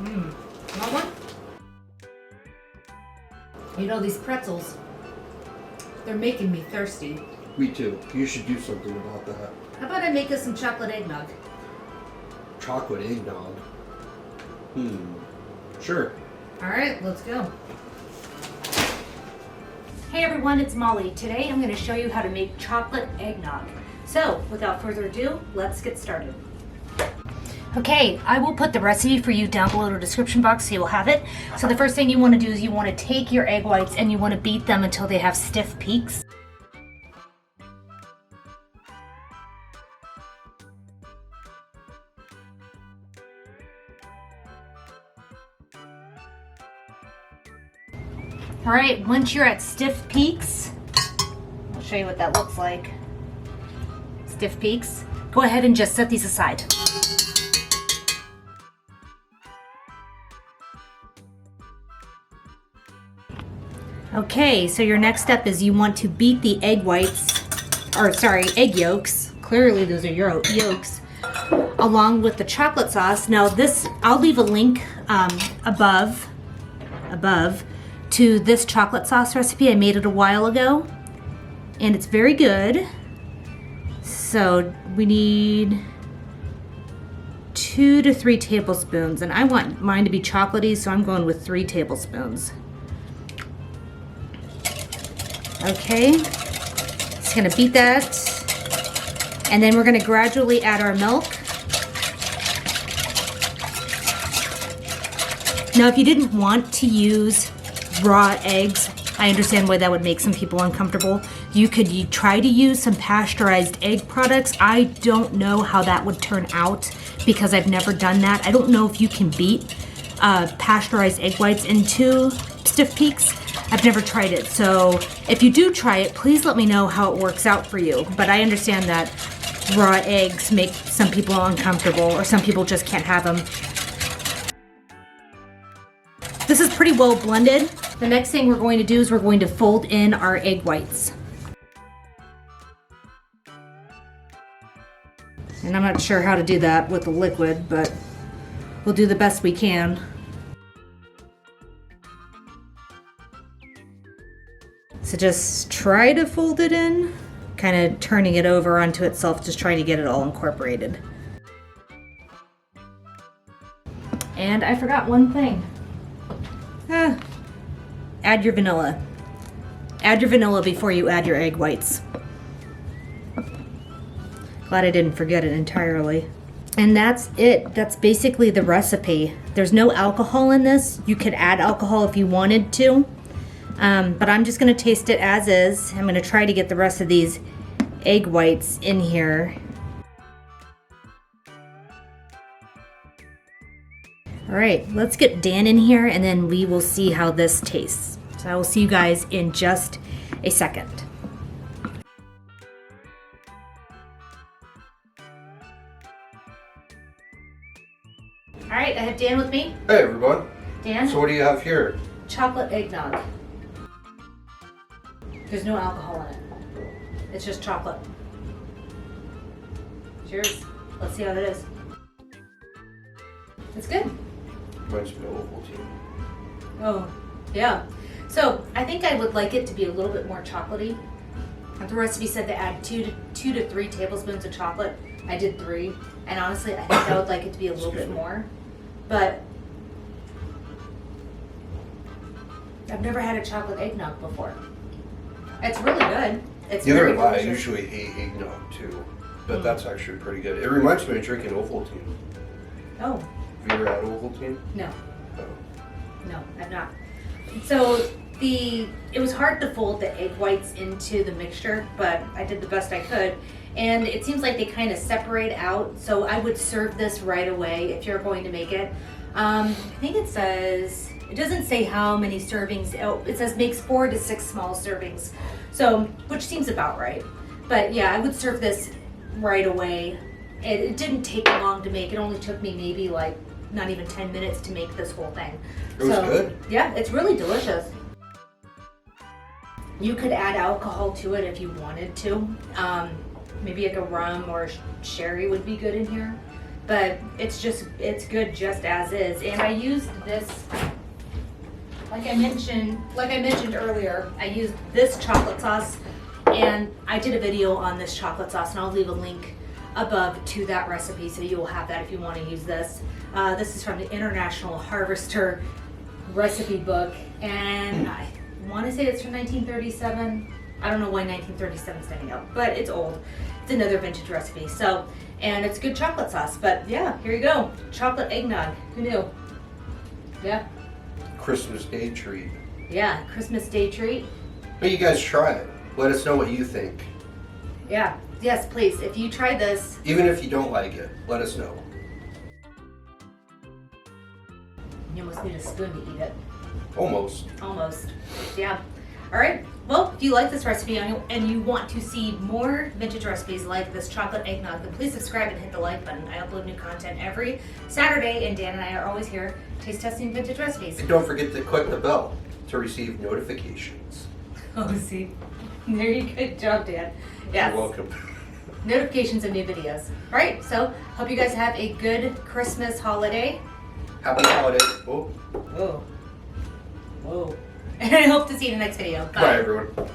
Want one? You know, these pretzels, they're making me thirsty. Me too. You should do something about that. How about I make us some chocolate eggnog? Chocolate eggnog? Sure. All right, let's go. Hey everyone, it's Molly. Today I'm going to show you how to make chocolate eggnog. So, without further ado, let's get started. Okay, I will put the recipe for you down below in the description box so you'll have it. So the first thing you want to do is you want to take your egg whites and you want to beat them until they have stiff peaks. Alright, once you're at stiff peaks, I'll show you what that looks like. Stiff peaks. Go ahead and just set these aside. Okay, so your next step is you want to beat the egg whites, or sorry, egg yolks. Clearly those are your yolks, along with the chocolate sauce. Now this, I'll leave a link above to this chocolate sauce recipe. I made it a while ago, and it's very good. So we need 2 to 3 tablespoons, and I want mine to be chocolatey, so I'm going with 3 tablespoons. Okay, just gonna beat that, and then we're gonna gradually add our milk. Now, if you didn't want to use raw eggs, I understand why that would make some people uncomfortable. You could try to use some pasteurized egg products. I don't know how that would turn out because I've never done that. I don't know if you can beat pasteurized egg whites into stiff peaks. I've never tried it, so if you do try it, please let me know how it works out for you. But I understand that raw eggs make some people uncomfortable, or some people just can't have them. This is pretty well blended. The next thing we're going to do is we're going to fold in our egg whites. And I'm not sure how to do that with the liquid, but we'll do the best we can. So just try to fold it in, kind of turning it over onto itself, just trying to get it all incorporated. And I forgot one thing. Add your vanilla. Add your vanilla before you add your egg whites. Glad I didn't forget it entirely. And that's it. That's basically the recipe. There's no alcohol in this. You could add alcohol if you wanted to. But I'm just going to taste it as is. I'm going to try to get the rest of these egg whites in here. All right, let's get Dan in here and then we will see how this tastes. So I will see you guys in just a second. All right, I have Dan with me. Hey everyone. Dan? So what do you have here? Chocolate eggnog. There's no alcohol in it. It's just chocolate. Cheers. Let's see how that is. It's good. Reminds me of Ovaltine. Oh, yeah. So I think I would like it to be a little bit more chocolatey. The recipe said to add 2 to 3 tablespoons of chocolate. I did 3, and honestly, I think I would like it to be a little bit more. But I've never had a chocolate eggnog before. It's really good. It's Neither very have I. I delicious. usually hate eggnog too, but that's actually pretty good. It reminds me of drinking Ovaltine. Oh, Have you ever had Ovaltine? no. Oh. No, I've not. So it was hard to fold the egg whites into the mixture, but I did the best I could. And it seems like they kind of separate out, so I would serve this right away if you're going to make it. I think it says, it doesn't say how many servings. Oh, it says makes 4 to 6 small servings, so which seems about right. But yeah, I would serve this right away. It didn't take long to make. It only took me maybe like not even 10 minutes to make this whole thing. It was good. Yeah, it's really delicious. You could add alcohol to it if you wanted to. Maybe like a rum or sherry would be good in here. but it's good just as is. And I used this, like I mentioned earlier, I used this chocolate sauce, and I did a video on this chocolate sauce, and I'll leave a link above to that recipe so you will have that if you want to use this. This is from the International Harvester recipe book, and I want to say it's from 1937. I don't know why 1937 is standing out, but it's old. It's another vintage recipe. So, and it's good chocolate sauce. But yeah, here you go. Chocolate eggnog. Who knew? Yeah. Christmas Day treat. Yeah, Christmas Day treat. But you guys try it. Let us know what you think. Yeah. Yes, please. If you try this. Even if you don't like it, let us know. You almost need a spoon to eat it. Almost. Almost. Yeah. All right. Well, if you like this recipe and you want to see more vintage recipes like this chocolate eggnog, then please subscribe and hit the like button. I upload new content every Saturday, and Dan and I are always here taste testing vintage recipes. And don't forget to click the bell to receive notifications. Oh, see. There you go. Good job, Dan. Yes. You're welcome. Notifications of new videos. All right. So, hope you guys have a good Christmas holiday. Happy holidays. Oh. Whoa. Whoa. And I hope to see you in the next video. Bye everyone.